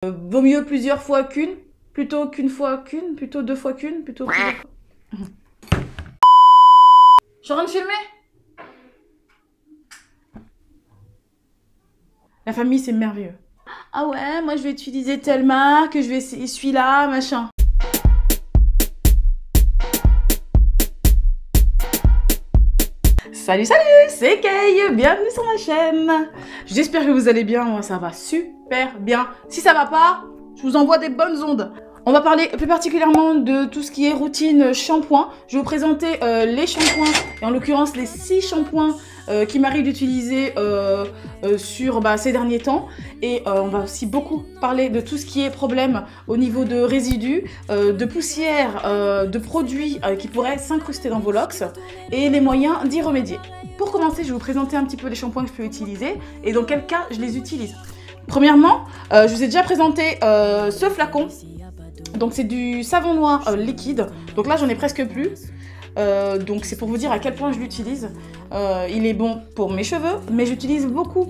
Vaut mieux plusieurs fois qu'une, plutôt qu'une fois qu'une, plutôt deux fois qu'une, plutôt plusieurs fois. Je suis en train de filmer. La famille, c'est merveilleux. Ah ouais, moi je vais utiliser telle marque, je vais essayer celui-là, machin. Salut, salut, c'est Kay, bienvenue sur ma chaîne. J'espère que vous allez bien, moi ça va super bien. Si ça va pas, je vous envoie des bonnes ondes. On va parler plus particulièrement de tout ce qui est routine shampoing. Je vais vous présenter les shampoings, et en l'occurrence les 6 shampoings qui m'arrive d'utiliser sur ces derniers temps. Et on va aussi beaucoup parler de tout ce qui est problème au niveau de résidus, de poussière, de produits qui pourraient s'incruster dans vos locks et les moyens d'y remédier. Pour commencer, je vais vous présenter un petit peu les shampoings que je peux utiliser et dans quel cas je les utilise. Premièrement, je vous ai déjà présenté ce flacon. Donc c'est du savon noir liquide. Donc là j'en ai presque plus. Donc c'est pour vous dire à quel point je l'utilise. Il est bon pour mes cheveux, mais j'utilise beaucoup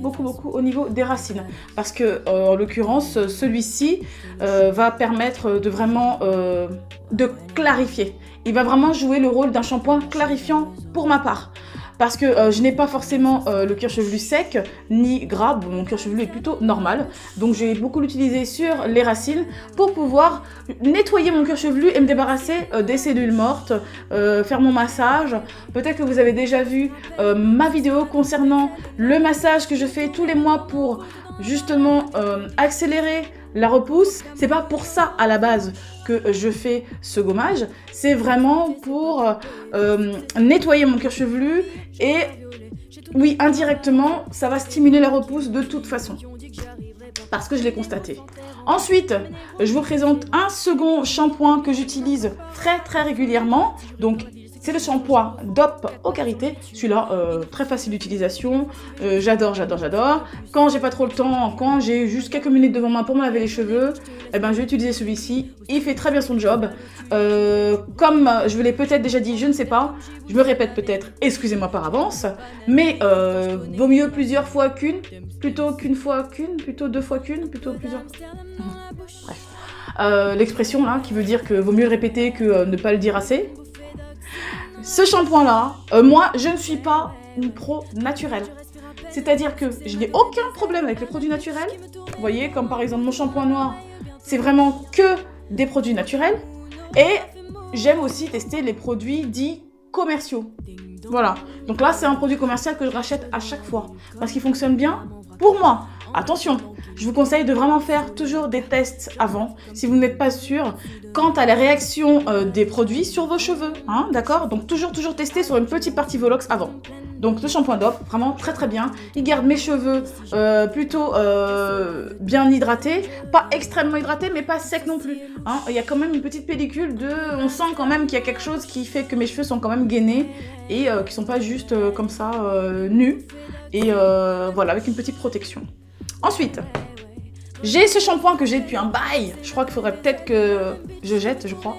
au niveau des racines. Parce que en l'occurrence, celui-ci va permettre de vraiment de clarifier. Il va vraiment jouer le rôle d'un shampoing clarifiant pour ma part. Parce que je n'ai pas forcément le cuir chevelu sec ni gras, mon cuir chevelu est plutôt normal. Donc je vais beaucoup l'utiliser sur les racines pour pouvoir nettoyer mon cuir chevelu et me débarrasser des cellules mortes, faire mon massage. Peut-être que vous avez déjà vu ma vidéo concernant le massage que je fais tous les mois pour justement accélérer la repousse. C'est pas pour ça à la base que je fais ce gommage, c'est vraiment pour nettoyer mon cuir chevelu et oui, indirectement, ça va stimuler la repousse de toute façon. Parce que je l'ai constaté. Ensuite, je vous présente un second shampoing que j'utilise très régulièrement. Donc, c'est le shampoing DOP au karité. Celui-là, très facile d'utilisation. J'adore. Quand j'ai pas trop le temps, quand j'ai juste quelques minutes devant moi pour me laver les cheveux, eh ben, je vais utiliser celui-ci. Il fait très bien son job. Comme je vous l'ai peut-être déjà dit, je ne sais pas. Je me répète peut-être, excusez-moi par avance. Mais vaut mieux plusieurs fois qu'une, plutôt qu'une fois qu'une, plutôt deux fois qu'une, plutôt plusieurs fois. Bref. L'expression là, qui veut dire que vaut mieux le répéter que ne pas le dire assez. Ce shampoing-là, moi, je ne suis pas une pro naturelle. C'est-à-dire que je n'ai aucun problème avec les produits naturels. Vous voyez, comme par exemple mon shampoing noir, c'est vraiment que des produits naturels. Et j'aime aussi tester les produits dits commerciaux. Voilà. Donc là, c'est un produit commercial que je rachète à chaque fois. Parce qu'il fonctionne bien pour moi. Attention, je vous conseille de vraiment faire toujours des tests avant, si vous n'êtes pas sûr, quant à la réaction des produits sur vos cheveux, hein, d'accord? Donc toujours tester sur une petite partie Volox avant. Donc le shampoing DOP, vraiment très bien. Il garde mes cheveux plutôt bien hydratés, pas extrêmement hydratés, mais pas secs non plus. Hein. Il y a quand même une petite pellicule de... On sent quand même qu'il y a quelque chose qui fait que mes cheveux sont quand même gainés et qui sont pas juste comme ça nus. Et voilà, avec une petite protection. Ensuite, j'ai ce shampoing que j'ai depuis un bail. Je crois qu'il faudrait peut-être que je jette, je crois.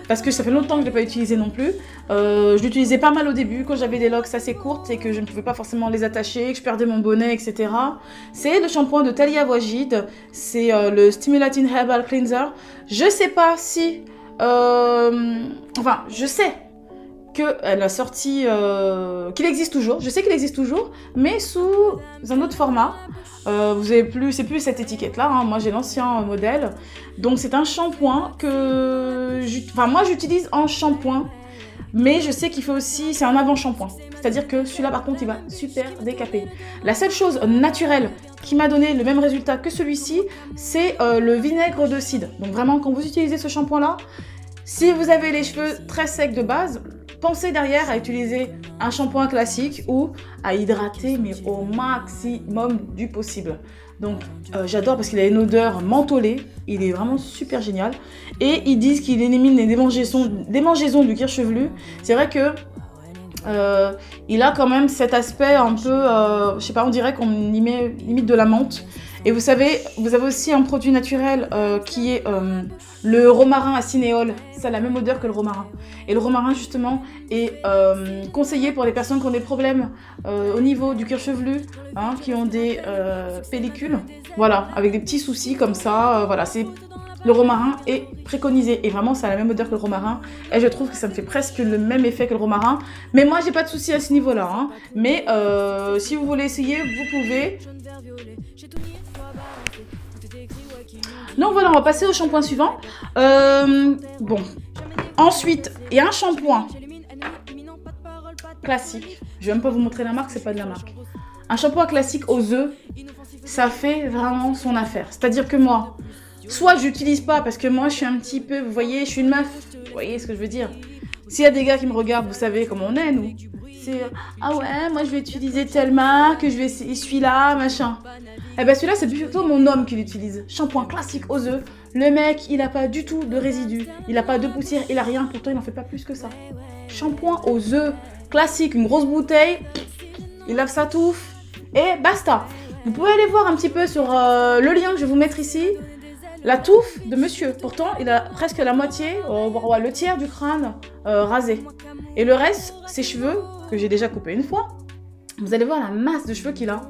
Parce que ça fait longtemps que je ne l'ai pas utilisé non plus. Je l'utilisais pas mal au début, quand j'avais des locks assez courtes et que je ne pouvais pas forcément les attacher, que je perdais mon bonnet, etc. C'est le shampoing de Thalia Wajid. C'est le Stimulating Herbal Cleanser. Je sais pas si... Enfin, je sais qu'elle a sorti... qu'il existe toujours. Je sais qu'il existe toujours, mais sous un autre format. Vous avez plus, c'est plus cette étiquette là, hein. Moi j'ai l'ancien modèle, donc c'est un shampoing que, moi j'utilise en shampoing, mais je sais qu'il fait aussi, c'est un avant shampoing, c'est-à-dire que celui-là par contre il va super décaper. La seule chose naturelle qui m'a donné le même résultat que celui-ci, c'est le vinaigre de cidre. Donc vraiment quand vous utilisez ce shampoing là, si vous avez les cheveux très secs de base, pensez derrière à utiliser un shampoing classique ou à hydrater mais au maximum du possible. Donc j'adore parce qu'il a une odeur mentholée, il est vraiment super génial. Et ils disent qu'il élimine les démangeaisons du cuir chevelu. C'est vrai que il a quand même cet aspect un peu, je sais pas, on dirait qu'on y met limite de la menthe. Et vous savez, vous avez aussi un produit naturel qui est le romarin à cinéole. Ça a la même odeur que le romarin. Et le romarin, justement, est conseillé pour les personnes qui ont des problèmes au niveau du cuir chevelu, hein, qui ont des pellicules. Voilà, avec des petits soucis comme ça. Voilà, le romarin est préconisé. Et vraiment, ça a la même odeur que le romarin. Et je trouve que ça me fait presque le même effet que le romarin. Mais moi, j'ai pas de soucis à ce niveau-là. Hein. Mais si vous voulez essayer, vous pouvez. Donc voilà, on va passer au shampoing suivant. Bon. Ensuite, il y a un shampoing classique. Je vais même pas vous montrer la marque, c'est pas de la marque. Un shampoing classique aux œufs, ça fait vraiment son affaire. C'est-à-dire que moi, soit j'utilise pas parce que moi je suis un petit peu, vous voyez, je suis une meuf. Vous voyez ce que je veux dire? S'il y a des gars qui me regardent, vous savez comment on est, nous. C'est ah ouais, moi je vais utiliser telle marque, je vais essayer celui-là, machin. Eh ben celui-là, c'est plutôt mon homme qui l'utilise. Shampoing classique aux œufs. Le mec, il a pas du tout de résidus, il a pas de poussière, il a rien, pourtant il en fait pas plus que ça. Shampoing aux œufs classique, une grosse bouteille, il lave sa touffe et basta. Vous pouvez aller voir un petit peu sur le lien que je vais vous mettre ici. La touffe de monsieur, pourtant il a presque la moitié, le tiers du crâne rasé. Et le reste, ses cheveux, que j'ai déjà coupé une fois, vous allez voir la masse de cheveux qu'il a.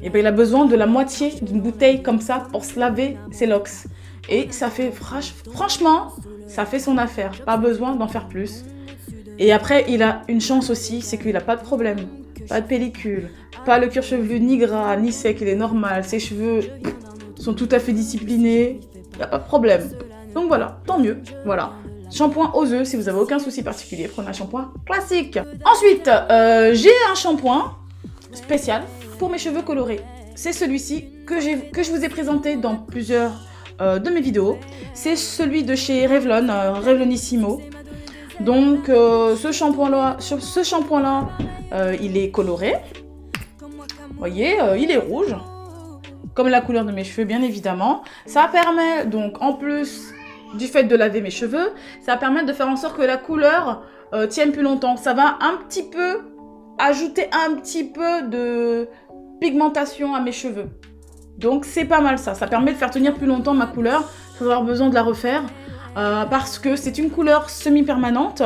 Et bien il a besoin de la moitié d'une bouteille comme ça pour se laver ses locks. Et ça fait, franchement, ça fait son affaire. Pas besoin d'en faire plus. Et après, il a une chance aussi, c'est qu'il n'a pas de problème. Pas de pellicule, pas le cuir chevelu ni gras, ni sec, il est normal. Ses cheveux sont tout à fait disciplinés. Il n'y a pas de problème. Donc voilà, tant mieux. Voilà. Shampoing aux œufs, si vous n'avez aucun souci particulier, prenez un shampoing classique. Ensuite, j'ai un shampoing spécial pour mes cheveux colorés. C'est celui-ci que je vous ai présenté dans plusieurs de mes vidéos. C'est celui de chez Revlon, Revlonissimo. Donc ce shampoing-là, il est coloré. Vous voyez, il est rouge. Comme la couleur de mes cheveux, bien évidemment. Ça permet, donc, en plus du fait de laver mes cheveux, ça permet de faire en sorte que la couleur tienne plus longtemps. Ça va un petit peu ajouter un petit peu de pigmentation à mes cheveux. Donc c'est pas mal ça, ça permet de faire tenir plus longtemps ma couleur sans avoir besoin de la refaire parce que c'est une couleur semi-permanente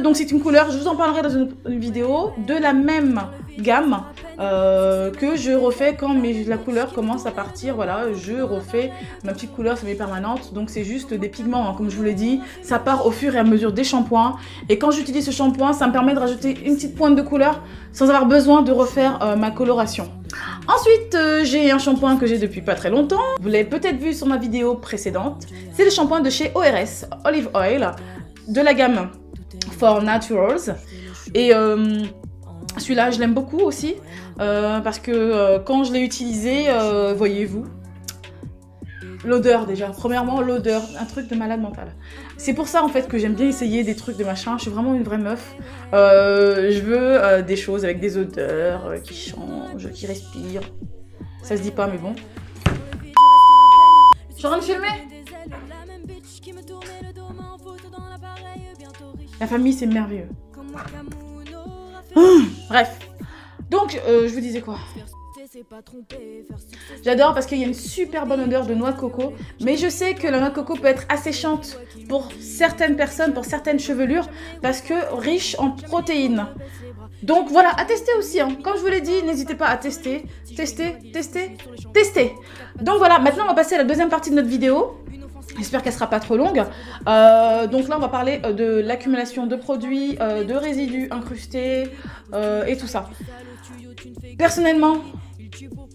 donc c'est une couleur, je vous en parlerai dans une vidéo, de la même gamme que je refais quand la couleur commence à partir. Voilà, je refais ma petite couleur semi-permanente, donc c'est juste des pigments, hein, comme je vous l'ai dit, ça part au fur et à mesure des shampoings, et quand j'utilise ce shampoing, ça me permet de rajouter une petite pointe de couleur sans avoir besoin de refaire ma coloration. Ensuite, j'ai un shampoing que j'ai depuis pas très longtemps, vous l'avez peut-être vu sur ma vidéo précédente, c'est le shampoing de chez ORS, Olive Oil, de la gamme For Naturals, et celui-là je l'aime beaucoup aussi parce que quand je l'ai utilisé, voyez-vous, l'odeur déjà, premièrement l'odeur, un truc de malade mental. C'est pour ça en fait que j'aime bien essayer des trucs de machin, je suis vraiment une vraie meuf. Je veux des choses avec des odeurs qui changent, qui respirent. Ça se dit pas mais bon. Je suis en train de filmer. La famille c'est merveilleux. Bref. Donc je vous disais quoi? J'adore parce qu'il y a une super bonne odeur de noix de coco, mais je sais que la noix de coco peut être asséchante pour certaines personnes, pour certaines chevelures, parce que riche en protéines. Donc voilà, à tester aussi, hein. Comme je vous l'ai dit, n'hésitez pas à tester, tester. Donc voilà, maintenant on va passer à la deuxième partie de notre vidéo. J'espère qu'elle sera pas trop longue. Donc là, on va parler de l'accumulation de produits, de résidus incrustés et tout ça. Personnellement,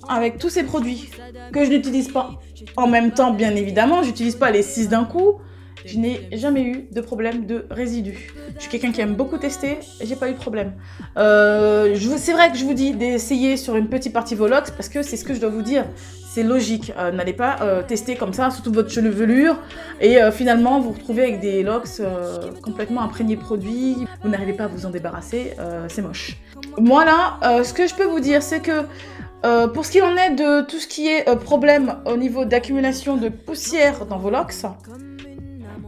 avec tous ces produits que je n'utilise pas en même temps, bien évidemment, j'utilise pas les 6 d'un coup, je n'ai jamais eu de problème de résidus. Je suis quelqu'un qui aime beaucoup tester et j'ai pas eu de problème. C'est vrai que je vous dis d'essayer sur une petite partie vos locks parce que c'est ce que je dois vous dire. C'est logique, n'allez pas tester comme ça, surtout votre chevelure, et finalement vous vous retrouvez avec des locks complètement imprégnés de produits, vous n'arrivez pas à vous en débarrasser, c'est moche. Moi là, ce que je peux vous dire, c'est que pour ce qu'il en est de tout ce qui est problème au niveau d'accumulation de poussière dans vos locks,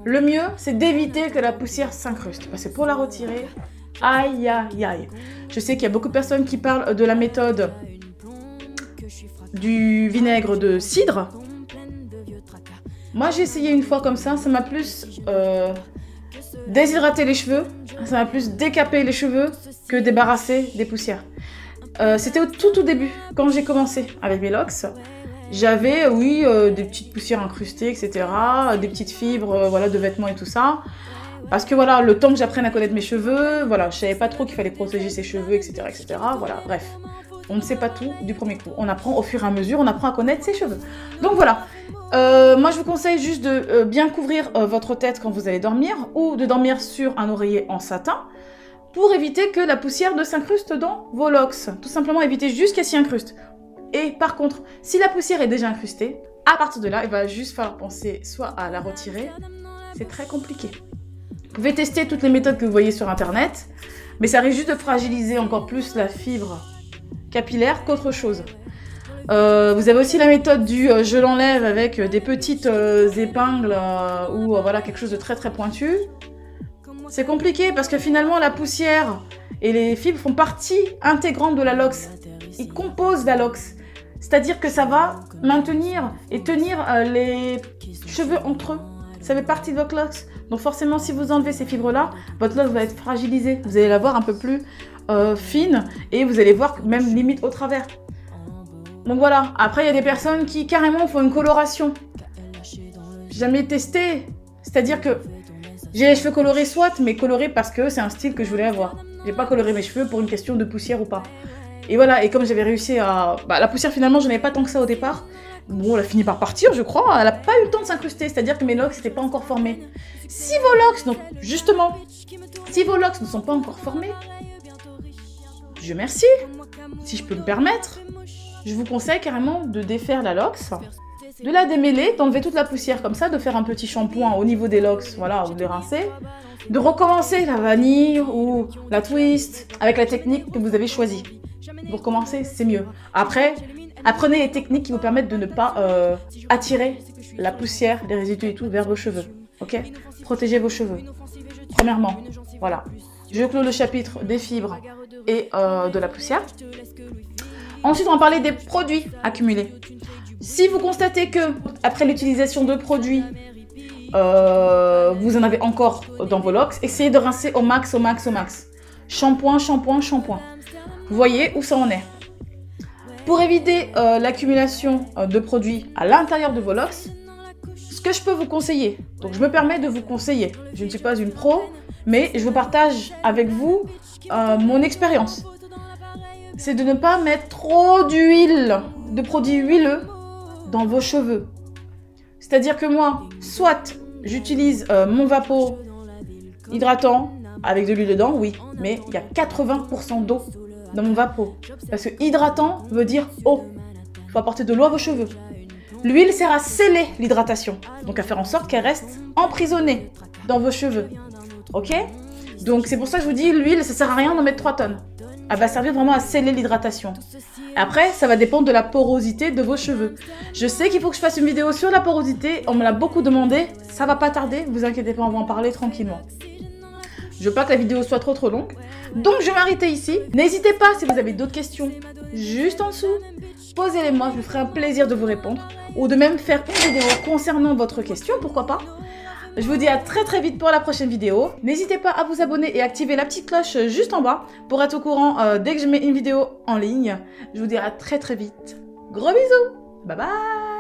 le mieux c'est d'éviter que la poussière s'incruste, parce que pour la retirer, aïe aïe aïe. Je sais qu'il y a beaucoup de personnes qui parlent de la méthode du vinaigre de cidre. Moi, j'ai essayé une fois comme ça m'a plus déshydraté les cheveux, ça m'a plus décapé les cheveux que débarrasser des poussières. C'était au tout début, quand j'ai commencé avec mes locks. J'avais, oui, des petites poussières incrustées, etc. Des petites fibres, voilà, de vêtements et tout ça. Parce que voilà, le temps que j'apprenne à connaître mes cheveux, voilà, je savais pas trop qu'il fallait protéger ses cheveux, etc., etc. Voilà, bref. On ne sait pas tout du premier coup. On apprend au fur et à mesure, on apprend à connaître ses cheveux. Donc voilà. Moi, je vous conseille juste de bien couvrir votre tête quand vous allez dormir ou de dormir sur un oreiller en satin pour éviter que la poussière ne s'incruste dans vos locks. Tout simplement, éviter juste qu'elle s'y incruste. Et par contre, si la poussière est déjà incrustée, à partir de là, il va juste falloir penser soit à la retirer. C'est très compliqué. Vous pouvez tester toutes les méthodes que vous voyez sur internet, mais ça risque juste de fragiliser encore plus la fibre capillaire qu'autre chose. Vous avez aussi la méthode du je l'enlève avec des petites épingles ou voilà quelque chose de très pointu. C'est compliqué parce que finalement la poussière et les fibres font partie intégrante de la locks. Ils composent la locks. C'est-à-dire que ça va maintenir et tenir les cheveux entre eux. Ça fait partie de votre locks. Donc forcément, si vous enlevez ces fibres-là, votre lock va être fragilisée. Vous allez la voir un peu plus fine et vous allez voir même limite au travers. Donc voilà. Après, il y a des personnes qui carrément font une coloration. J'ai jamais testé. C'est-à-dire que j'ai les cheveux colorés soit, mais colorés parce que c'est un style que je voulais avoir. J'ai pas coloré mes cheveux pour une question de poussière ou pas. Et voilà, et comme j'avais réussi à... Bah, la poussière, finalement, j'en avais pas tant que ça au départ. Bon, elle a fini par partir, je crois. Elle a pas eu le temps de s'incruster, c'est-à-dire que mes locks n'étaient pas encore formés. Si vos locks, donc justement, si vos locks ne sont pas encore formés, Dieu merci, si je peux me permettre, je vous conseille carrément de défaire la locks, de la démêler, d'enlever toute la poussière comme ça, de faire un petit shampoing au niveau des locks, voilà, ou de les rincer, de recommencer la vanille ou la twist avec la technique que vous avez choisie. Vous recommencez, c'est mieux. Après, apprenez les techniques qui vous permettent de ne pas attirer la poussière, les résidus et tout vers vos cheveux. Ok? Protégez vos cheveux. Premièrement, voilà. Je clôt le chapitre des fibres et de la poussière. Ensuite, on va parler des produits accumulés. Si vous constatez que, après l'utilisation de produits, vous en avez encore dans vos locks, essayez de rincer au max. Shampoing. Vous voyez où ça en est. Pour éviter l'accumulation de produits à l'intérieur de vos locks, ce que je peux vous conseiller, donc je me permets de vous conseiller, je ne suis pas une pro, mais je vous partage avec vous mon expérience. C'est de ne pas mettre trop d'huile, de produits huileux dans vos cheveux. C'est-à-dire que moi, soit j'utilise mon Vapo hydratant avec de l'huile dedans, oui, mais il y a 80% d'eau dans mon Vapo. Parce que hydratant veut dire eau. Il faut apporter de l'eau à vos cheveux. L'huile sert à sceller l'hydratation, donc à faire en sorte qu'elle reste emprisonnée dans vos cheveux. Ok? Donc c'est pour ça que je vous dis, l'huile, ça sert à rien d'en mettre 3 tonnes. Elle va servir vraiment à sceller l'hydratation. Après, ça va dépendre de la porosité de vos cheveux. Je sais qu'il faut que je fasse une vidéo sur la porosité. On me l'a beaucoup demandé. Ça va pas tarder. Vous inquiétez pas, on va en parler tranquillement. Je veux pas que la vidéo soit trop longue. Donc, je vais m'arrêter ici. N'hésitez pas, si vous avez d'autres questions, juste en dessous, posez-les-moi. Je me ferai un plaisir de vous répondre. Ou de même faire une vidéo concernant votre question, pourquoi pas. Je vous dis à très vite pour la prochaine vidéo. N'hésitez pas à vous abonner et activer la petite cloche juste en bas pour être au courant dès que je mets une vidéo en ligne. Je vous dis à très vite. Gros bisous. Bye bye.